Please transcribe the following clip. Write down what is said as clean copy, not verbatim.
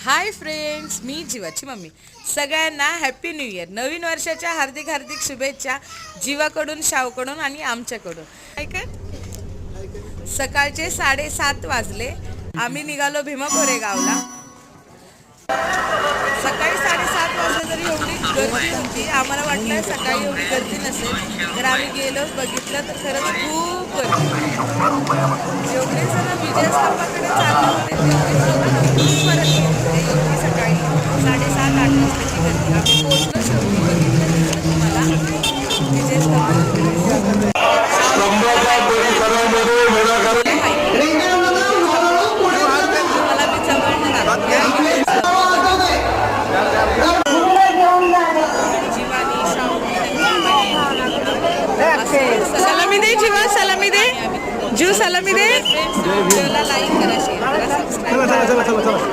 Hi friends, मी जीवाची mummy. सगळ्यांना happy new year. नवीन वर्षाच्या हार्दिक हार्दिक शुभेच्छा जीवाकडून, शावकडून आणि आमच्याकडून. काय काय सकाळचे 7:30 वाजले. आम्ही निघालो भीमा कोरेगावला. सकाळी 7:30 वाजले तरी एवढी गर्दी होती. आम्हाला वाटलं सकाळी एवढी गर्दी नसेल, तर आम्ही गेलो बघितलं तर खरंच खूप गर्दी. जेवढे जण विजय स्तंभाकडे चालले होते तेवढेच लोकांना खूप फरक होते. एवढी सकाळी 7:30-8 वाजताची गर्दी. आम्ही पोहोचलो शेवटी, बघितलं दिसलं तुम्हाला विजय स्तंभाकडे. मला मी जवळ सलामी दे जीवा, सलामी दे जीव, सलामी दे. लाईक करा, शेअर करा, सबस्क्राईब करा.